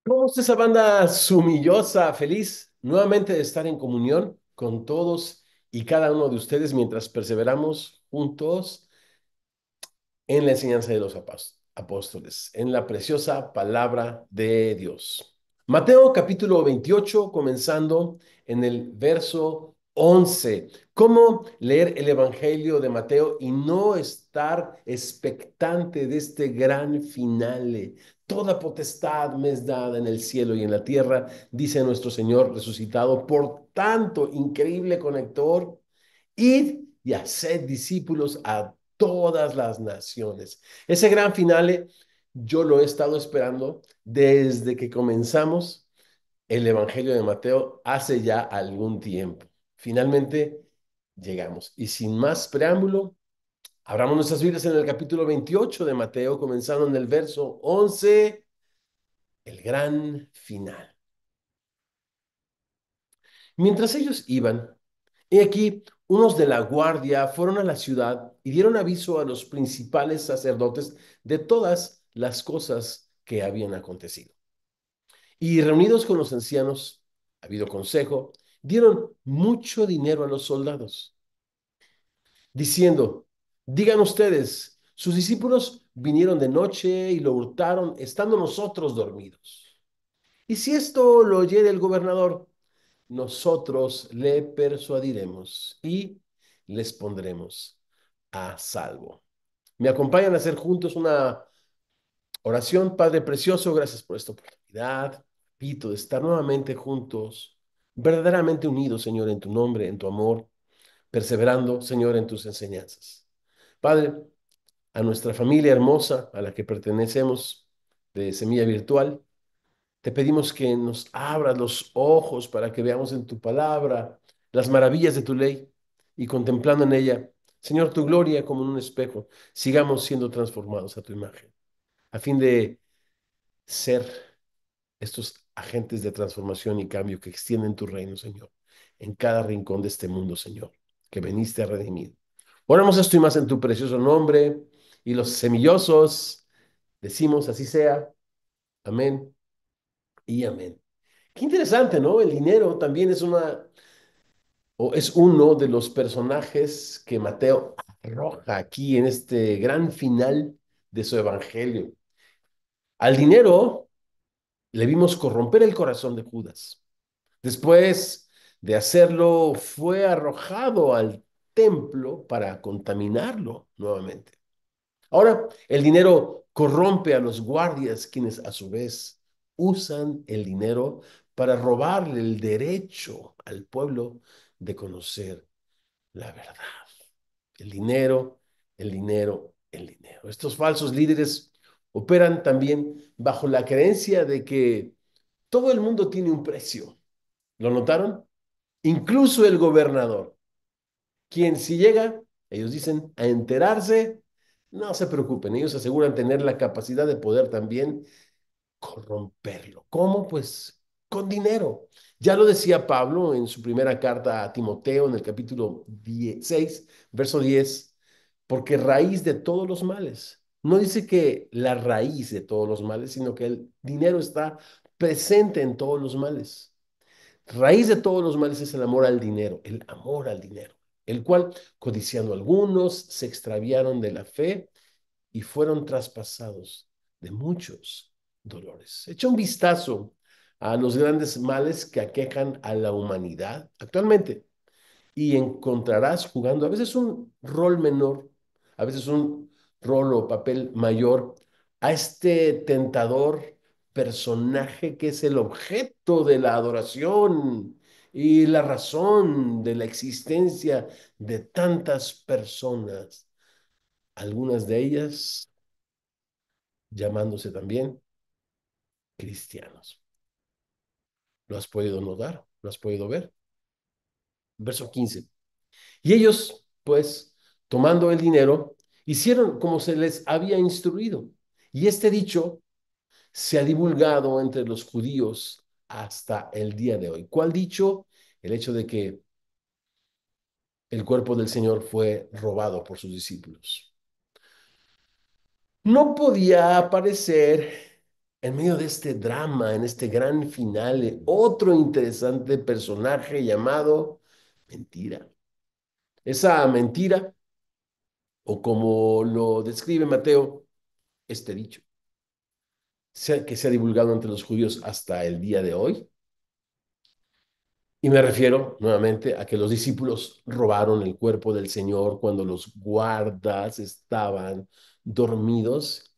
¿Cómo está esa banda sumillosa, feliz nuevamente de estar en comunión con todos y cada uno de ustedes mientras perseveramos juntos en la enseñanza de los apóstoles, en la preciosa palabra de Dios? Mateo capítulo 28, comenzando en el verso 11. ¿Cómo leer el Evangelio de Mateo y no estar expectante de este gran finale? Toda potestad me es dada en el cielo y en la tierra, dice nuestro Señor resucitado. Por tanto, increíble conector, id y haced discípulos a todas las naciones. Ese gran finale yo lo he estado esperando desde que comenzamos el Evangelio de Mateo hace ya algún tiempo. Finalmente llegamos. Y sin más preámbulo, abramos nuestras Biblias en el capítulo 28 de Mateo, comenzando en el verso 11, el gran final. Mientras ellos iban, he aquí, unos de la guardia fueron a la ciudad y dieron aviso a los principales sacerdotes de todas las cosas que habían acontecido. Y reunidos con los ancianos, habido consejo, dieron mucho dinero a los soldados, diciendo, digan ustedes, sus discípulos vinieron de noche y lo hurtaron, estando nosotros dormidos. Y si esto lo oyere el gobernador, nosotros le persuadiremos y les pondremos a salvo. Me acompañan a hacer juntos una oración. Padre precioso, gracias por esta oportunidad, repito, de estar nuevamente juntos, verdaderamente unidos, Señor, en tu nombre, en tu amor, perseverando, Señor, en tus enseñanzas. Padre, a nuestra familia hermosa, a la que pertenecemos de Semilla Virtual, te pedimos que nos abras los ojos para que veamos en tu palabra las maravillas de tu ley y contemplando en ella, Señor, tu gloria como en un espejo, sigamos siendo transformados a tu imagen, a fin de ser estos agentes de transformación y cambio que extienden tu reino, Señor, en cada rincón de este mundo, Señor, que veniste a redimir. Oramos esto y más en tu precioso nombre, y los semillosos decimos así sea. Amén y amén. Qué interesante, ¿no? El dinero también es o es uno de los personajes que Mateo arroja aquí en este gran final de su evangelio. Al dinero le vimos corromper el corazón de Judas. Después de hacerlo, fue arrojado al templo para contaminarlo nuevamente. Ahora, el dinero corrompe a los guardias, quienes a su vez usan el dinero para robarle el derecho al pueblo de conocer la verdad. El dinero, el dinero, el dinero. Estos falsos líderes operan también bajo la creencia de que todo el mundo tiene un precio. ¿Lo notaron? Incluso el gobernador, quien si llega, ellos dicen, a enterarse, no se preocupen, ellos aseguran tener la capacidad de poder también corromperlo. ¿Cómo? Pues con dinero. Ya lo decía Pablo en su primera carta a Timoteo en el capítulo 6, verso 10, porque raíz de todos los males. No dice que la raíz de todos los males, sino que el dinero está presente en todos los males. Raíz de todos los males es el amor al dinero, el amor al dinero, el cual, codiciando algunos, se extraviaron de la fe y fueron traspasados de muchos dolores. Echa un vistazo a los grandes males que aquejan a la humanidad actualmente y encontrarás jugando a veces un rol menor, a veces un rol o papel mayor a este tentador personaje que es el objeto de la adoración y la razón de la existencia de tantas personas, algunas de ellas llamándose también cristianos. ¿Lo has podido notar? ¿Lo has podido ver? Verso 15. Y ellos, pues, tomando el dinero, hicieron como se les había instruido. Y este dicho se ha divulgado entre los judíos hasta el día de hoy. ¿Cuál dicho? El hecho de que el cuerpo del Señor fue robado por sus discípulos. No podía aparecer En medio de este drama, en este gran final, otro interesante personaje llamado mentira. Esa mentira, o como lo describe Mateo, este dicho, que se ha divulgado entre los judíos hasta el día de hoy. Y me refiero nuevamente a que los discípulos robaron el cuerpo del Señor cuando los guardas estaban dormidos.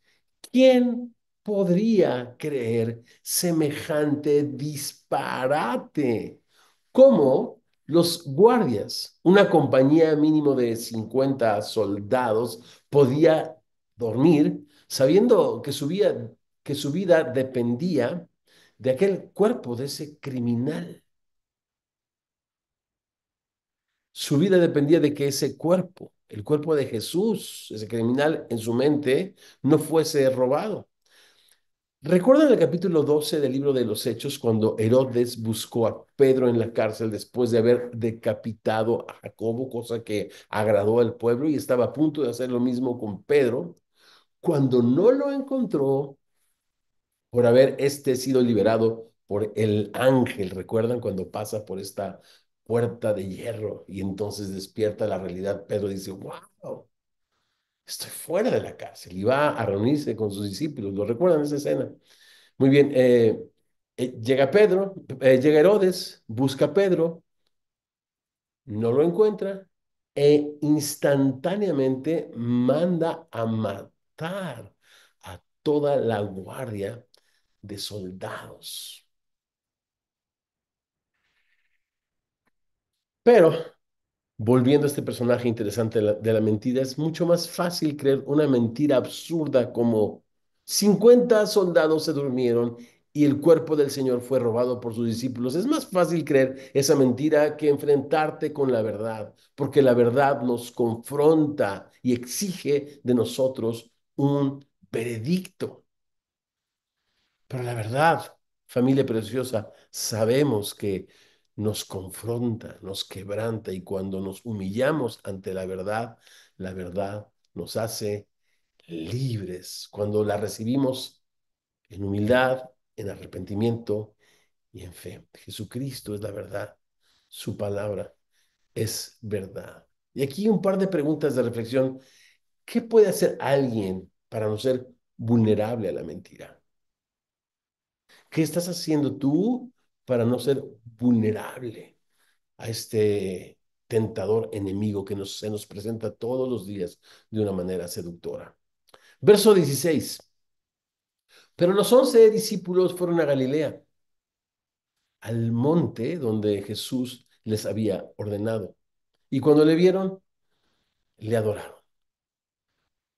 ¿Quién podría creer semejante disparate? ¿Cómo los guardias, una compañía mínimo de 50 soldados, podía dormir sabiendo que su vida dependía de aquel cuerpo, de ese criminal? Su vida dependía de que ese cuerpo, el cuerpo de Jesús, ese criminal en su mente, no fuese robado. ¿Recuerdan el capítulo 12 del libro de los Hechos cuando Herodes buscó a Pedro en la cárcel después de haber decapitado a Jacobo, cosa que agradó al pueblo y estaba a punto de hacer lo mismo con Pedro? Cuando no lo encontró por haber sido liberado por el ángel, ¿recuerdan cuando pasa por esta puerta de hierro y entonces despierta la realidad? Pedro dice, wow, estoy fuera de la cárcel, y va a reunirse con sus discípulos. ¿Lo recuerdan esa escena? Muy bien, llega Herodes, busca a Pedro, no lo encuentra e instantáneamente manda a matar a toda la guardia de soldados. Pero, volviendo a este personaje interesante de la mentira, es mucho más fácil creer una mentira absurda como 50 soldados se durmieron y el cuerpo del Señor fue robado por sus discípulos. Es más fácil creer esa mentira que enfrentarte con la verdad, porque la verdad nos confronta y exige de nosotros un veredicto. Pero la verdad, familia preciosa, sabemos que nos confronta, nos quebranta, y cuando nos humillamos ante la verdad nos hace libres. Cuando la recibimos en humildad, en arrepentimiento y en fe. Jesucristo es la verdad. Su palabra es verdad. Y aquí un par de preguntas de reflexión. ¿Qué puede hacer alguien para no ser vulnerable a la mentira? ¿Qué estás haciendo tú para no ser vulnerable a este tentador enemigo que se nos presenta todos los días de una manera seductora? Verso 16. Pero los 11 discípulos fueron a Galilea, al monte donde Jesús les había ordenado. Y cuando le vieron, le adoraron.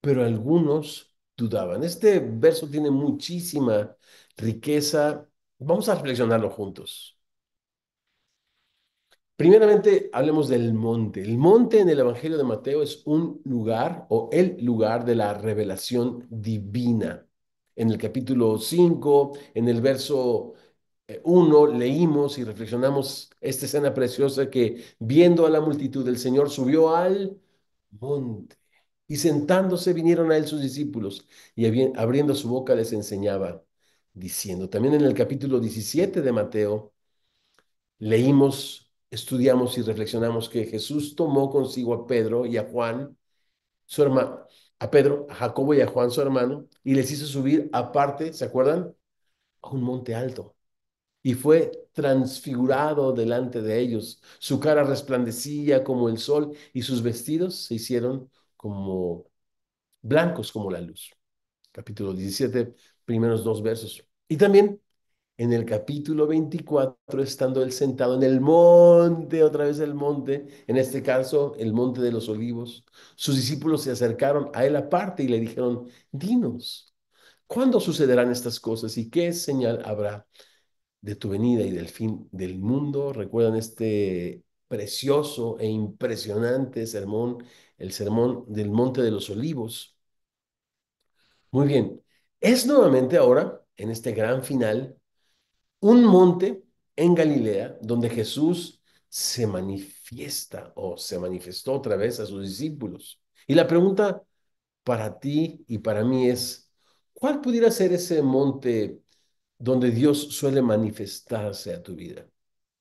Pero algunos dudaban. Este verso tiene muchísima riqueza. Vamos a reflexionarlo juntos. Primeramente, hablemos del monte. El monte en el Evangelio de Mateo es un lugar o el lugar de la revelación divina. En el capítulo 5, en el verso 1, leímos y reflexionamos esta escena preciosa que, viendo a la multitud, el Señor subió al monte y sentándose vinieron a él sus discípulos y abriendo su boca les enseñaba, diciendo. También en el capítulo 17 de Mateo, leímos, estudiamos y reflexionamos que Jesús tomó consigo a Pedro y a Juan, su hermano, a Pedro, a Jacobo y a Juan, su hermano, y les hizo subir aparte, ¿se acuerdan? A un monte alto. Y fue transfigurado delante de ellos. Su cara resplandecía como el sol y sus vestidos se hicieron como blancos como la luz. Capítulo 17, primeros dos versos. Y también en el capítulo 24, estando él sentado en el monte, otra vez el monte, en este caso el monte de los olivos, sus discípulos se acercaron a él aparte y le dijeron, dinos, ¿cuándo sucederán estas cosas y qué señal habrá de tu venida y del fin del mundo? ¿Recuerdan este precioso e impresionante sermón, el sermón del monte de los olivos? Muy bien, es nuevamente ahora, en este gran final, un monte en Galilea donde Jesús se manifiesta o se manifestó otra vez a sus discípulos. Y la pregunta para ti y para mí es, ¿Cuál pudiera ser ese monte donde Dios suele manifestarse a tu vida?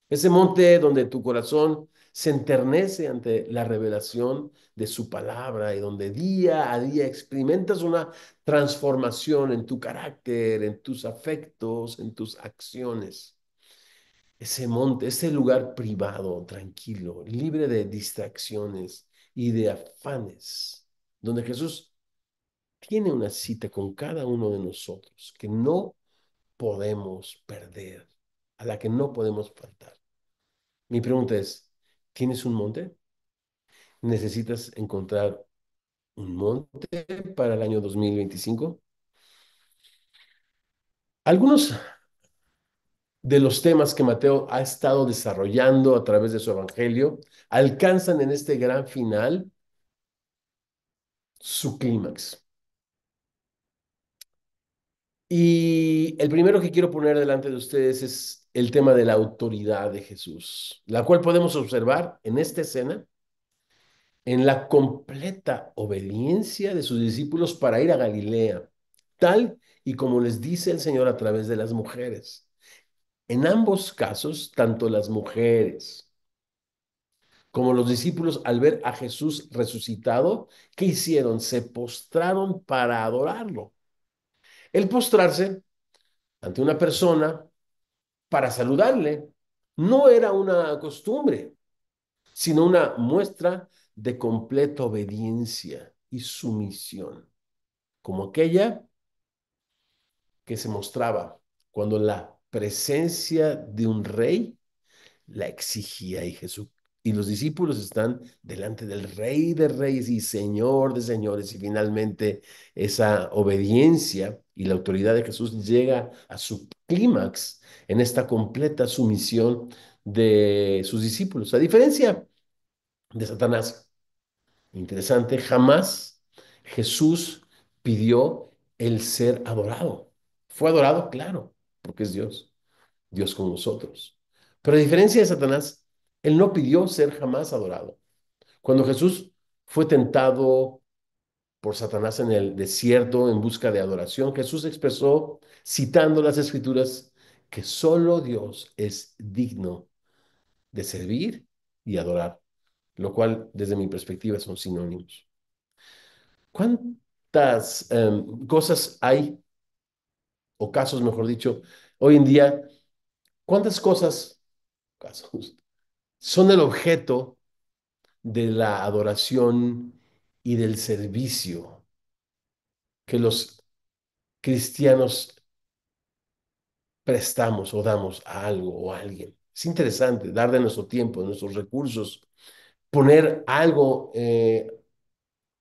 Ese monte donde tu corazón se enternece ante la revelación de su palabra y donde día a día experimentas una transformación en tu carácter, en tus afectos, en tus acciones. Ese monte, ese lugar privado, tranquilo, libre de distracciones y de afanes, donde Jesús tiene una cita con cada uno de nosotros que no podemos perder, a la que no podemos faltar. Mi pregunta es, ¿tienes un monte? ¿Necesitas encontrar un monte para el año 2025? Algunos de los temas que Mateo ha estado desarrollando a través de su evangelio alcanzan en este gran final su clímax. Y el primero que quiero poner delante de ustedes es el tema de la autoridad de Jesús, la cual podemos observar en esta escena en la completa obediencia de sus discípulos para ir a Galilea, tal y como les dice el Señor a través de las mujeres. En ambos casos, tanto las mujeres como los discípulos, al ver a Jesús resucitado, ¿qué hicieron? Se postraron para adorarlo. El postrarse ante una persona para saludarle no era una costumbre, sino una muestra de completa obediencia y sumisión, como aquella que se mostraba cuando la presencia de un rey la exigía y Jesús. Y los discípulos están delante del Rey de Reyes y Señor de Señores. Y finalmente esa obediencia y la autoridad de Jesús llega a su clímax en esta completa sumisión de sus discípulos. A diferencia de Satanás, interesante, jamás Jesús pidió el ser adorado. Fue adorado, claro, porque es Dios, Dios con nosotros. Pero a diferencia de Satanás, él no pidió ser jamás adorado. Cuando Jesús fue tentado por Satanás en el desierto en busca de adoración, Jesús expresó, citando las Escrituras, que solo Dios es digno de servir y adorar, lo cual desde mi perspectiva son sinónimos. ¿Cuántas cosas hay, o casos, mejor dicho, hoy en día, cuántas casos, son el objeto de la adoración y del servicio que los cristianos prestamos o damos a algo o a alguien? Es interesante dar de nuestro tiempo, de nuestros recursos, poner algo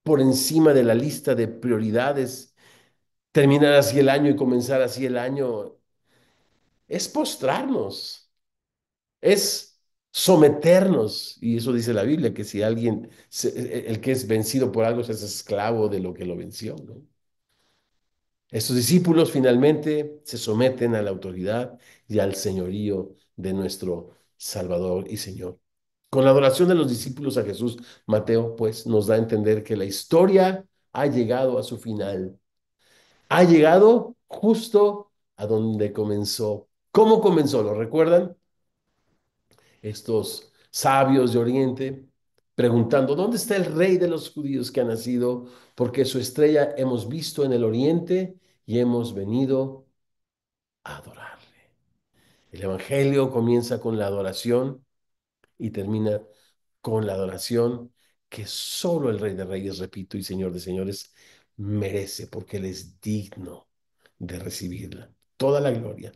por encima de la lista de prioridades, terminar así el año y comenzar así el año. Es postrarnos, es someternos. Y eso dice la Biblia, que si alguien, el que es vencido por algo, es esclavo de lo que lo venció, ¿no? Estos discípulos finalmente se someten a la autoridad y al señorío de nuestro Salvador y Señor. Con la adoración de los discípulos a Jesús, Mateo pues nos da a entender que la historia ha llegado a su final. Ha llegado justo a donde comenzó. ¿Cómo comenzó? ¿Lo recuerdan? Estos sabios de Oriente preguntando, ¿dónde está el rey de los judíos que ha nacido? Porque su estrella hemos visto en el Oriente y hemos venido a adorarle. El Evangelio comienza con la adoración y termina con la adoración que solo el Rey de Reyes, repito, y Señor de Señores, merece, porque Él es digno de recibirla. Toda la gloria,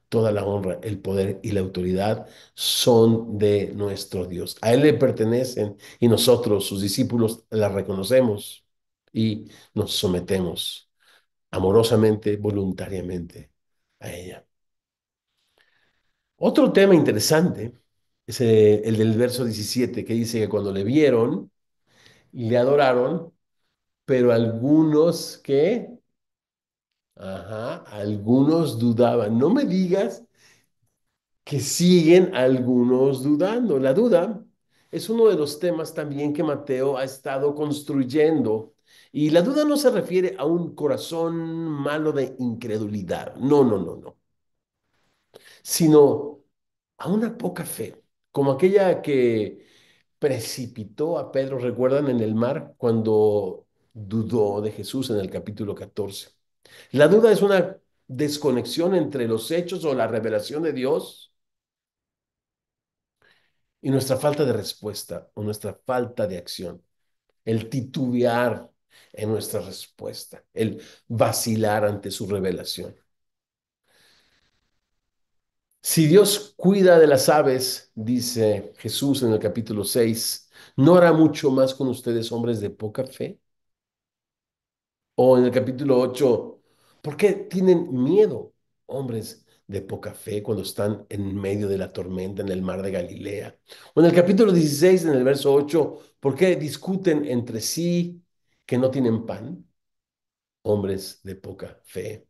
toda la honra, el poder y la autoridad son de nuestro Dios. A Él le pertenecen y nosotros, sus discípulos, la reconocemos y nos sometemos amorosamente, voluntariamente a ella. Otro tema interesante es el del verso 17 que dice que cuando le vieron, le adoraron, pero algunos que, ajá, algunos dudaban. No me digas que siguen algunos dudando. La duda es uno de los temas también que Mateo ha estado construyendo Y la duda no se refiere a un corazón malo de incredulidad, no, no, no, no, sino a una poca fe, como aquella que precipitó a Pedro, ¿recuerdan? En el mar cuando dudó de Jesús en el capítulo 14. La duda es una desconexión entre los hechos o la revelación de Dios y nuestra falta de respuesta o nuestra falta de acción, el titubear en nuestra respuesta, el vacilar ante su revelación. Si Dios cuida de las aves, dice Jesús en el capítulo 6, ¿no hará mucho más con ustedes, hombres de poca fe? O en el capítulo 8, ¿por qué tienen miedo, hombres de poca fe, cuando están en medio de la tormenta en el mar de Galilea? O en el capítulo 16, en el verso 8, ¿por qué discuten entre sí que no tienen pan, hombres de poca fe?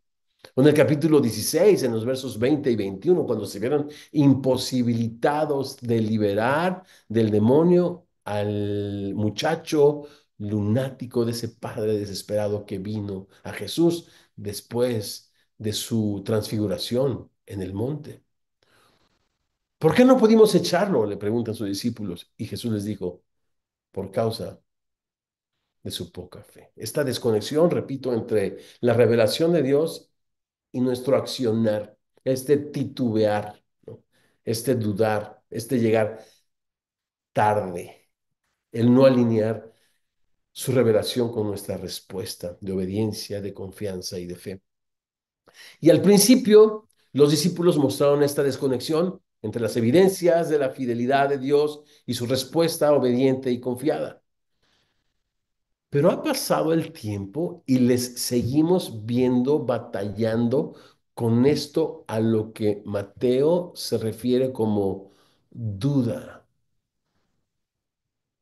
O en el capítulo 16, en los versos 20 y 21, cuando se vieron imposibilitados de liberar del demonio al muchacho lunático de ese padre desesperado que vino a Jesús después de su transfiguración en el monte. ¿Por qué no pudimos echarlo? Le preguntan sus discípulos. Y Jesús les dijo, por causa de su poca fe. Esta desconexión, repito, entre la revelación de Dios y nuestro accionar, este titubear, ¿no? Este dudar, este llegar tarde, el no alinear su revelación con nuestra respuesta de obediencia, de confianza y de fe. Y al principio, los discípulos mostraron esta desconexión entre las evidencias de la fidelidad de Dios y su respuesta obediente y confiada. Pero ha pasado el tiempo y les seguimos viendo batallando con esto a lo que Mateo se refiere como duda.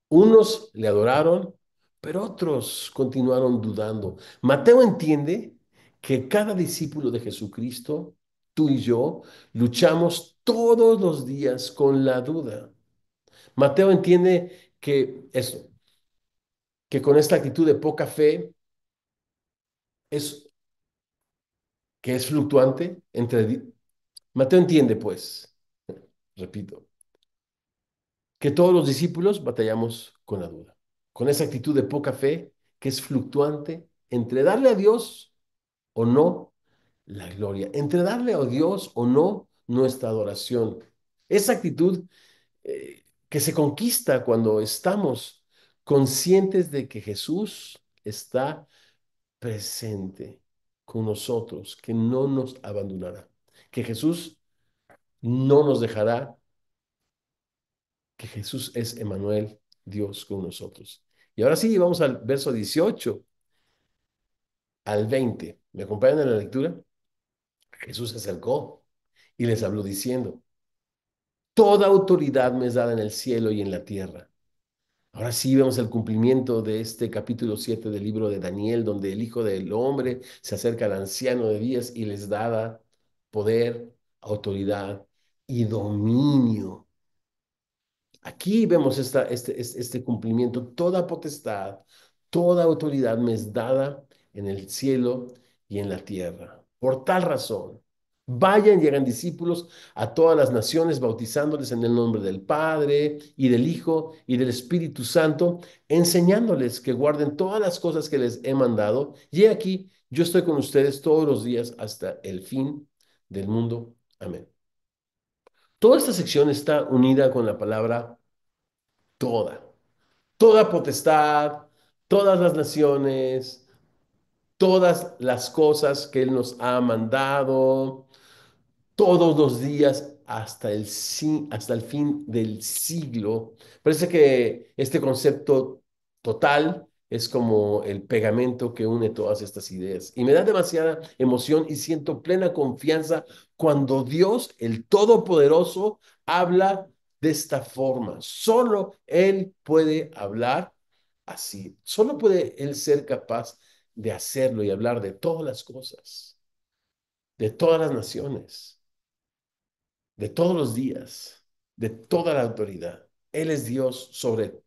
Unos le adoraron, pero otros continuaron dudando. Mateo entiende que cada discípulo de Jesucristo, tú y yo, luchamos todos los días con la duda. Mateo entiende que esto, que con esta actitud de poca fe es que es fluctuante entre... Mateo entiende, pues, repito, que todos los discípulos batallamos con la duda, con esa actitud de poca fe que es fluctuante entre darle a Dios o no la gloria, entre darle a Dios o no nuestra adoración. Esa actitud que se conquista cuando estamos conscientes de que Jesús está presente con nosotros, que no nos abandonará, que Jesús no nos dejará, que Jesús es Emmanuel, Dios con nosotros. Y ahora sí, vamos al verso 18 al 20. ¿Me acompañan en la lectura? Jesús se acercó y les habló diciendo, toda autoridad me es dada en el cielo y en la tierra. Ahora sí vemos el cumplimiento de este capítulo 7 del libro de Daniel, donde el Hijo del Hombre se acerca al anciano de días y les da poder, autoridad y dominio. Aquí vemos este cumplimiento. Toda potestad, toda autoridad me es dada en el cielo y en la tierra. Por tal razón, vayan y hagan discípulos a todas las naciones, bautizándoles en el nombre del Padre y del Hijo y del Espíritu Santo, enseñándoles que guarden todas las cosas que les he mandado. Y he aquí, yo estoy con ustedes todos los días hasta el fin del mundo. Amén. Toda esta sección está unida con la palabra toda, toda potestad, todas las naciones, todas las cosas que Él nos ha mandado, todos los días hasta el fin del siglo. Parece que este concepto total es como el pegamento que une todas estas ideas. Y me da demasiada emoción y siento plena confianza cuando Dios, el Todopoderoso, habla de esta forma. Solo Él puede hablar así. Solo puede Él ser capaz de hacerlo y hablar de todas las cosas, de todas las naciones, de todos los días, de toda la autoridad. Él es Dios sobre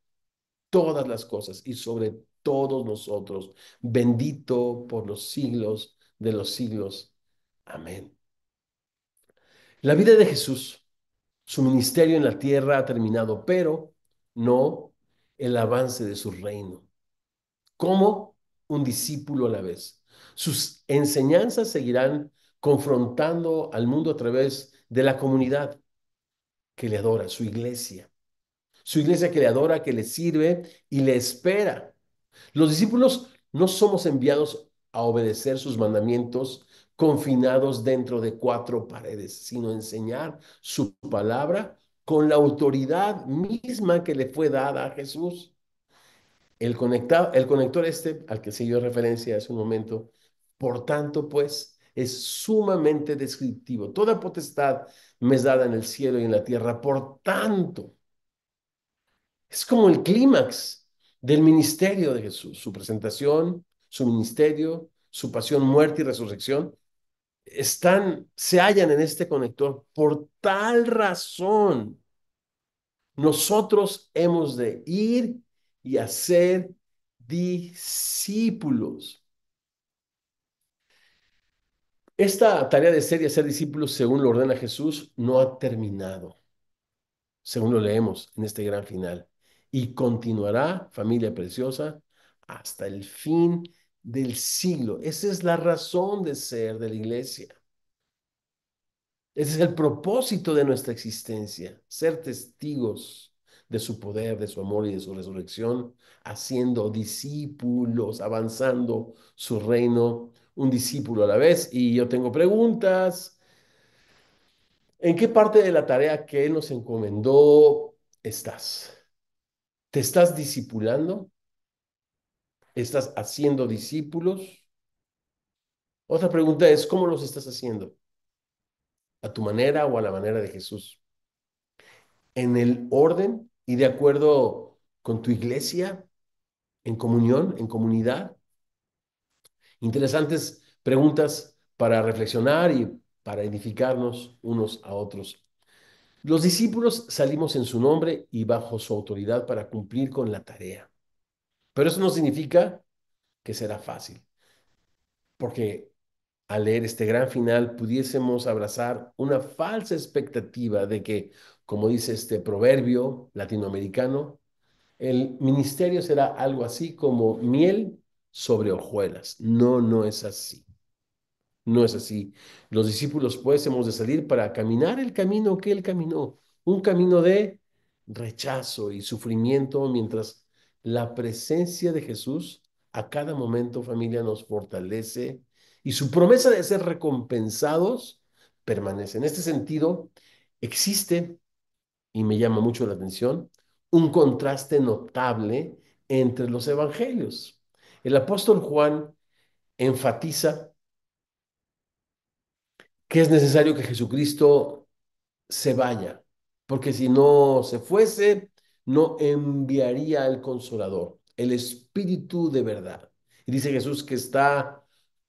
todas las cosas y sobre todos nosotros, bendito por los siglos de los siglos. Amén. La vida de Jesús, su ministerio en la tierra ha terminado, pero no el avance de su reino. Como un discípulo a la vez. Sus enseñanzas seguirán confrontando al mundo a través de la comunidad que le adora, su iglesia que le adora, que le sirve y le espera. Los discípulos no somos enviados a obedecer sus mandamientos confinados dentro de cuatro paredes, sino enseñar su palabra con la autoridad misma que le fue dada a Jesús. El conector este, al que se dio referencia hace un momento, por tanto, pues, es sumamente descriptivo. Toda potestad me es dada en el cielo y en la tierra. Por tanto, es como el clímax del ministerio de Jesús, su presentación, su ministerio, su pasión, muerte y resurrección, se hallan en este conector. Por tal razón, nosotros hemos de ir y hacer discípulos. Esta tarea de ser y hacer discípulos, según lo ordena Jesús, no ha terminado, según lo leemos en este gran final. Y continuará, familia preciosa, hasta el fin del siglo. Esa es la razón de ser de la iglesia. Ese es el propósito de nuestra existencia, ser testigos de su poder, de su amor y de su resurrección, haciendo discípulos, avanzando su reino, un discípulo a la vez. Y yo tengo preguntas. ¿En qué parte de la tarea que Él nos encomendó estás? ¿Te estás discipulando? ¿Estás haciendo discípulos? Otra pregunta es, ¿cómo los estás haciendo? ¿A tu manera o a la manera de Jesús? ¿En el orden y de acuerdo con tu iglesia, en comunión, en comunidad? Interesantes preguntas para reflexionar y para edificarnos unos a otros. Los discípulos salimos en su nombre y bajo su autoridad para cumplir con la tarea. Pero eso no significa que será fácil, porque al leer este gran final pudiésemos abrazar una falsa expectativa de que, como dice este proverbio latinoamericano, el ministerio será algo así como miel sobre hojuelas. No, no es así. No es así. Los discípulos, pues, hemos de salir para caminar el camino que Él caminó, un camino de rechazo y sufrimiento, mientras la presencia de Jesús a cada momento, familia, nos fortalece y su promesa de ser recompensados permanece. En este sentido, existe, y me llama mucho la atención, un contraste notable entre los evangelios. El apóstol Juan enfatiza que es necesario que Jesucristo se vaya, porque si no se fuese, no enviaría al Consolador, el Espíritu de verdad. Y dice Jesús que está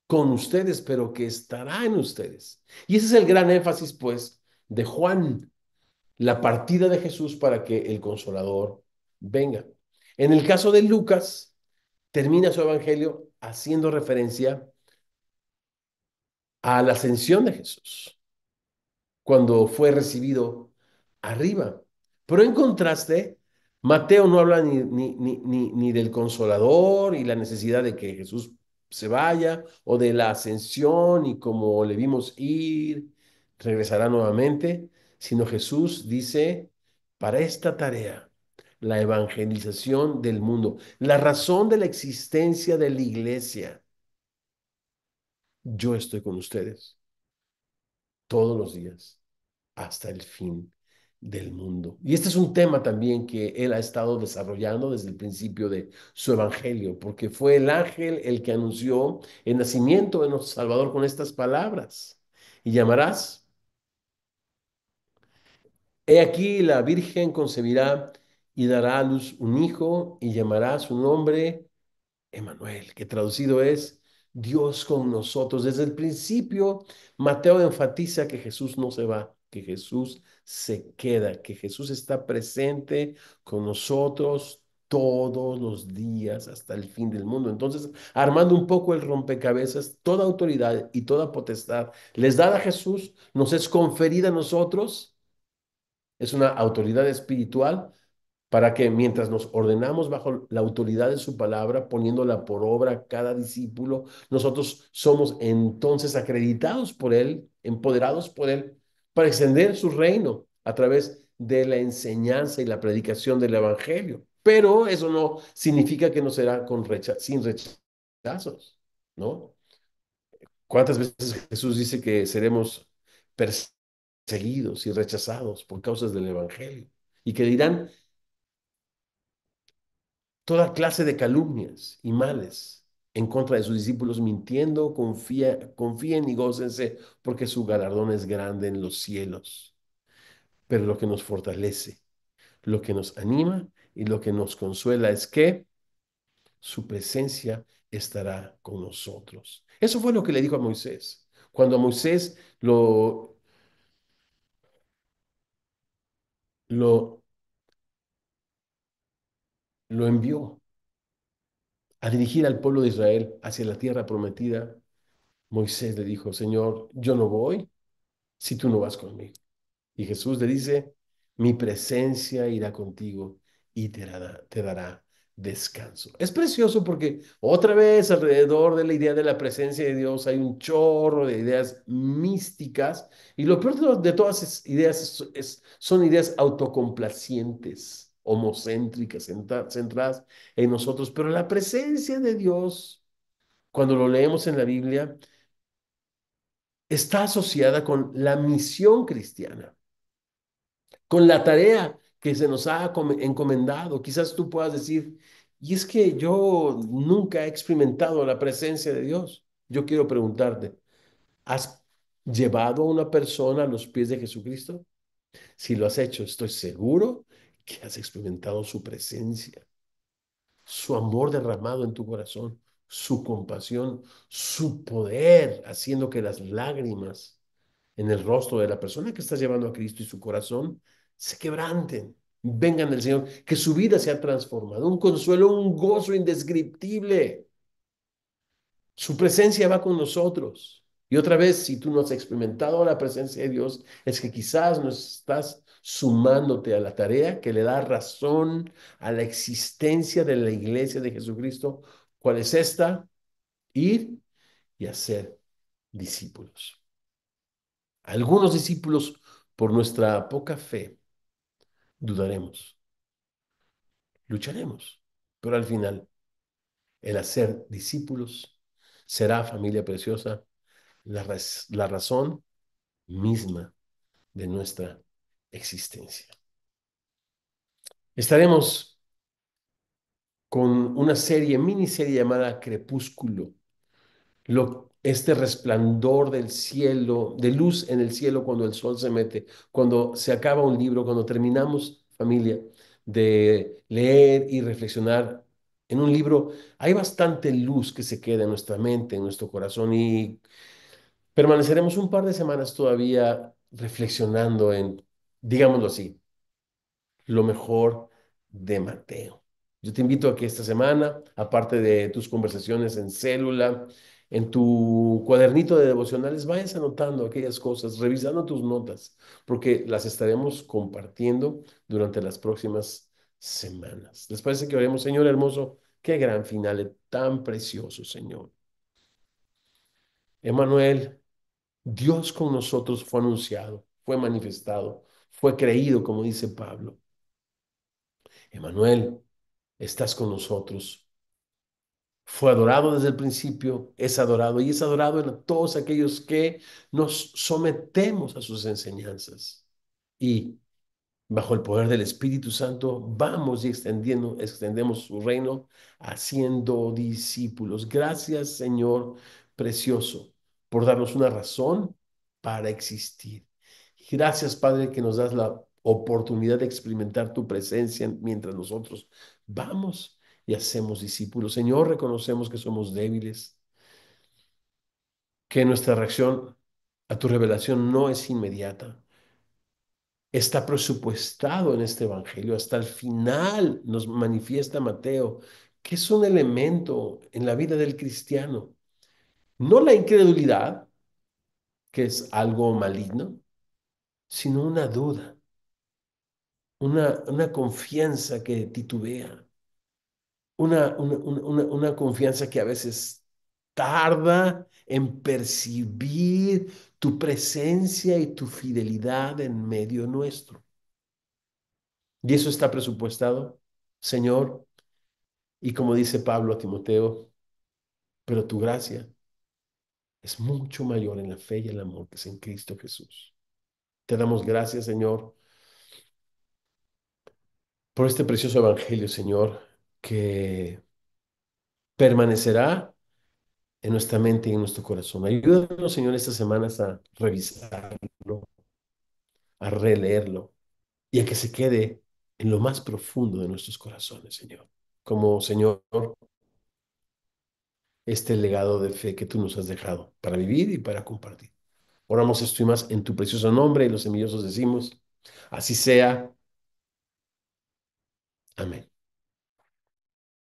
con ustedes, pero que estará en ustedes. Y ese es el gran énfasis, pues, de Juan, la partida de Jesús para que el Consolador venga. En el caso de Lucas, termina su evangelio haciendo referencia a la ascensión de Jesús, cuando fue recibido arriba. Pero en contraste, Mateo no habla ni del consolador y la necesidad de que Jesús se vaya, o de la ascensión y como le vimos ir, regresará nuevamente, sino Jesús dice, para esta tarea, la evangelización del mundo, la razón de la existencia de la iglesia, yo estoy con ustedes todos los días hasta el fin del mundo. Y este es un tema también que él ha estado desarrollando desde el principio de su evangelio, porque fue el ángel el que anunció el nacimiento de nuestro Salvador con estas palabras. Y llamarás, he aquí la Virgen concebirá y dará a luz un hijo y llamará su nombre Emanuel, que traducido es Dios con nosotros. Desde el principio, Mateo enfatiza que Jesús no se va, que Jesús se queda, que Jesús está presente con nosotros todos los días hasta el fin del mundo. Entonces, armando un poco el rompecabezas, toda autoridad y toda potestad les dada a Jesús, nos es conferida a nosotros, es una autoridad espiritual para que mientras nos ordenamos bajo la autoridad de su palabra, poniéndola por obra cada discípulo, nosotros somos entonces acreditados por Él, empoderados por Él, para extender su reino a través de la enseñanza y la predicación del Evangelio. Pero eso no significa que no será sin rechazos, ¿no? ¿Cuántas veces Jesús dice que seremos perseguidos y rechazados por causas del Evangelio? Y que dirán toda clase de calumnias y males en contra de sus discípulos, mintiendo, confíen y gócense, porque su galardón es grande en los cielos. Pero lo que nos fortalece, lo que nos anima y lo que nos consuela es que su presencia estará con nosotros. Eso fue lo que le dijo a Moisés. Cuando a Moisés lo, lo envió a dirigir al pueblo de Israel hacia la tierra prometida, Moisés le dijo, Señor, yo no voy si tú no vas conmigo. Y Jesús le dice, mi presencia irá contigo y te dará descanso. Es precioso porque otra vez alrededor de la idea de la presencia de Dios hay un chorro de ideas místicas y lo peor de todas esas ideas son ideas autocomplacientes, homocéntricas, centradas en nosotros, pero la presencia de Dios, cuando lo leemos en la Biblia, está asociada con la misión cristiana, con la tarea que se nos ha encomendado. Quizás tú puedas decir, y es que yo nunca he experimentado la presencia de Dios. Yo quiero preguntarte, ¿has llevado a una persona a los pies de Jesucristo? Si lo has hecho, estoy seguro que has experimentado su presencia, su amor derramado en tu corazón, su compasión, su poder, haciendo que las lágrimas en el rostro de la persona que está llevando a Cristo y su corazón se quebranten, vengan del Señor, que su vida sea transformada, un consuelo, un gozo indescriptible. Su presencia va con nosotros. Y otra vez, si tú no has experimentado la presencia de Dios, es que quizás no estás sumándote a la tarea que le da razón a la existencia de la iglesia de Jesucristo. ¿Cuál es esta? Ir y hacer discípulos. Algunos discípulos, por nuestra poca fe, dudaremos, lucharemos, pero al final el hacer discípulos será, familia preciosa, la razón misma de nuestra existencia. Estaremos con una miniserie llamada Crepúsculo, este resplandor del cielo, de luz en el cielo cuando el sol se mete, cuando se acaba un libro, cuando terminamos, familia, de leer y reflexionar en un libro, hay bastante luz que se queda en nuestra mente, en nuestro corazón y permaneceremos un par de semanas todavía reflexionando en, digámoslo así, lo mejor de Mateo. Yo te invito a que esta semana, aparte de tus conversaciones en célula, en tu cuadernito de devocionales, vayas anotando aquellas cosas, revisando tus notas, porque las estaremos compartiendo durante las próximas semanas. ¿Les parece que oremos, Señor hermoso? Qué gran final, tan precioso, Señor. Emanuel, Dios con nosotros fue anunciado, fue manifestado, fue creído, como dice Pablo. Emanuel, estás con nosotros. Fue adorado desde el principio, es adorado y es adorado en todos aquellos que nos sometemos a sus enseñanzas. Y bajo el poder del Espíritu Santo, vamos y extendemos su reino haciendo discípulos. Gracias, Señor precioso, por darnos una razón para existir. Gracias, Padre, que nos das la oportunidad de experimentar tu presencia mientras nosotros vamos y hacemos discípulos. Señor, reconocemos que somos débiles, que nuestra reacción a tu revelación no es inmediata, está presupuestado en este evangelio. Hasta el final nos manifiesta Mateo que es un elemento en la vida del cristiano. No la incredulidad, que es algo maligno, sino una duda, una confianza que titubea, una confianza que a veces tarda en percibir tu presencia y tu fidelidad en medio nuestro. Y eso está presupuestado, Señor, y como dice Pablo a Timoteo, pero tu gracia es mucho mayor en la fe y el amor que es en Cristo Jesús. Te damos gracias, Señor, por este precioso evangelio, Señor, que permanecerá en nuestra mente y en nuestro corazón. Ayúdanos, Señor, estas semanas a revisarlo, a releerlo y a que se quede en lo más profundo de nuestros corazones, Señor. Como, Señor, este legado de fe que tú nos has dejado para vivir y para compartir. Oramos esto y más en tu precioso nombre y los semillosos decimos, así sea. Amén.